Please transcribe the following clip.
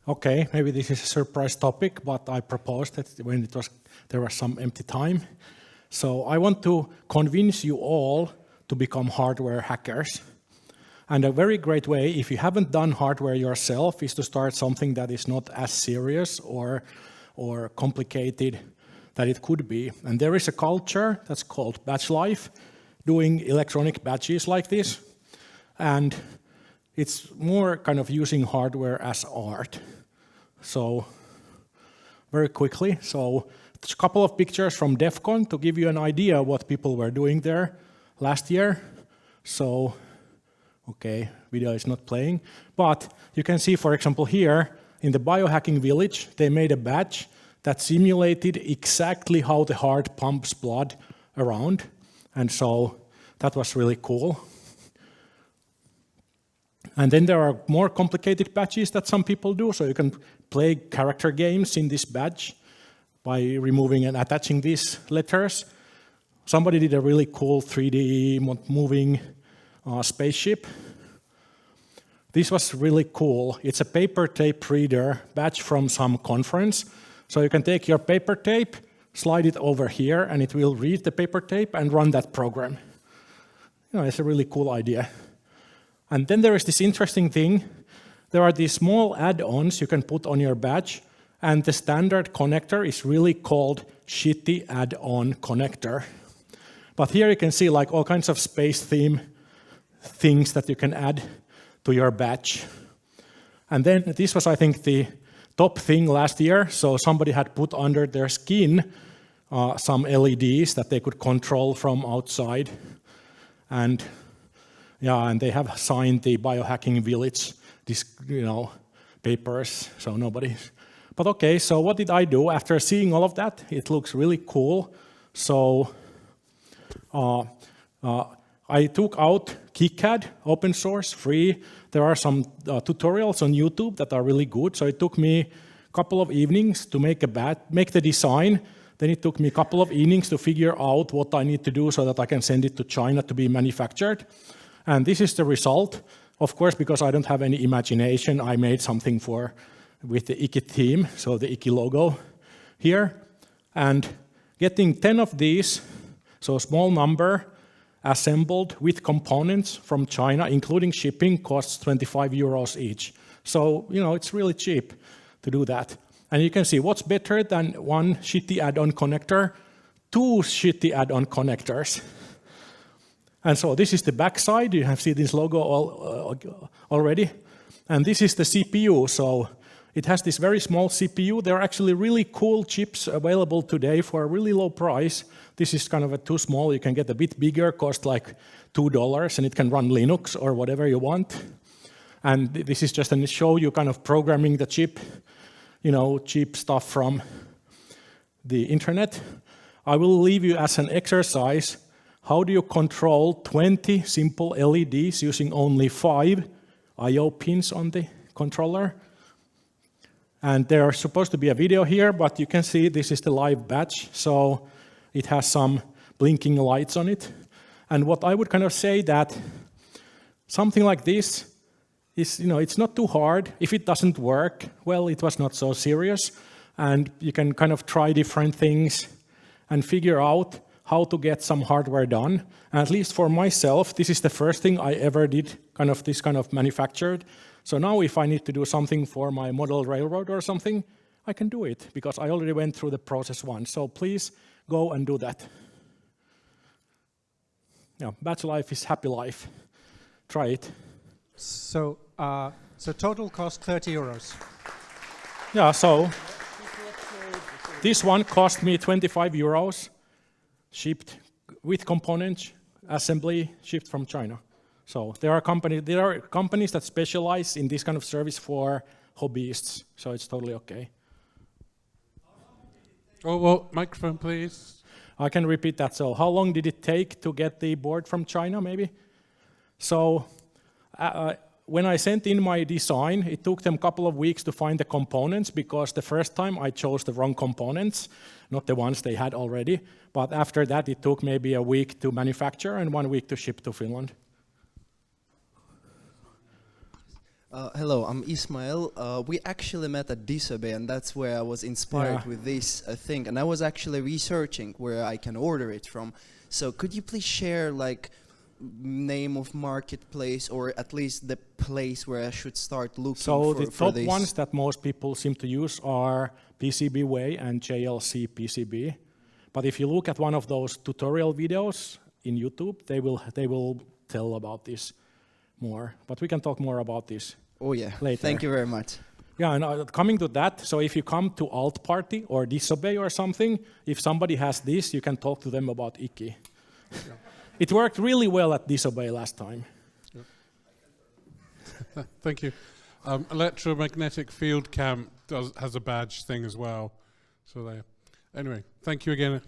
Okay, maybe this is a surprise topic, but I proposed it when there was some empty time. So I want to convince you all to become hardware hackers. And a very great way, if you haven't done hardware yourself, is to start something that is not as serious or complicated that it could be. And there is a culture that's called badgelife, doing electronic badges like this. And it's more kind of using hardware as art. So very quickly, so a couple of pictures from DEF CON to give you an idea of what people were doing there last year. So, okay, video is not playing. But you can see, for example, here in the biohacking village, they made a badge that simulated exactly how the heart pumps blood around. And so that was really cool. And then there are more complicated badges that some people do. So you can play character games in this badge by removing and attaching these letters. Somebody did a really cool 3D moving spaceship. This was really cool. It's a paper tape reader badge from some conference. So you can take your paper tape, slide it over here, and it will read the paper tape and run that program. You know, it's a really cool idea. And then there is this interesting thing. There are these small add-ons you can put on your badge, and the standard connector is really called shitty add-on connector. But here you can see like all kinds of space theme things that you can add to your badge. And then this was, I think, the top thing last year. So somebody had put under their skin some LEDs that they could control from outside. And yeah, and they have signed the biohacking village, these, papers, so nobody. But okay, so what did I do? After seeing all of that, it looks really cool. So I took out KiCad, open source, free. There are some tutorials on YouTube that are really good. So it took me a couple of evenings to make the design. Then it took me a couple of evenings to figure out what I need to do so that I can send it to China to be manufactured. And this is the result. Of course, because I don't have any imagination, I made something with the Iki theme, so the Iki logo here. And getting 10 of these, so a small number, assembled with components from China, including shipping, costs 25 euros each. So, it's really cheap to do that. And you can see what's better than one shitty add-on connector, 2 shitty add-on connectors. And so this is the back side. You have seen this logo already. And this is the CPU. So it has this very small CPU. There are actually really cool chips available today for a really low price. This is kind of too small. You can get a bit bigger, cost like $2, and it can run Linux or whatever you want. And this is just to show you kind of programming the chip, cheap stuff from the internet. I will leave you as an exercise. How do you control 20 simple LEDs using only 5 I/O pins on the controller? And there's supposed to be a video here, but you can see this is the live badge. So it has some blinking lights on it. And what I would kind of say that something like this is, it's not too hard. If it doesn't work, well, it was not so serious. And you can kind of try different things and figure out how to get some hardware done. And at least for myself, this is the first thing I ever did, this kind of manufactured. So now if I need to do something for my model railroad or something, I can do it because I already went through the process once. So please go and do that. Yeah, batch life is happy life. Try it. So total cost 30 euros. Yeah, so this one cost me 25 euros. Shipped with components, assembly, shipped from China. So there are companies that specialize in this kind of service for hobbyists, so it's totally okay. Oh, well, microphone, please. I can repeat that. So how long did it take to get the board from China, maybe? So when I sent in my design, it took them a couple of weeks to find the components because the first time I chose the wrong components, not the ones they had already. But after that, it took maybe a week to manufacture and 1 week to ship to Finland. Hello, I'm Ismail. We actually met at Disobey, and that's where I was inspired Yeah. with this thing. And I was actually researching where I can order it from. So could you please share like name of marketplace, or at least the place where I should start looking So for, the for top this? ones that most people seem to use are PCBWay and JLC PCB. But if you look at one of those tutorial videos in YouTube, they will tell about this more. But we can talk more about this. Oh yeah, later. thank you very much. Yeah, and coming to that, so if you come to Alt Party or Disobey or something, if somebody has this, you can talk to them about Iki. It worked really well at Disobey last time. Thank you. Electromagnetic Field Camp has a badge thing as well. So there. Anyway, thank you again.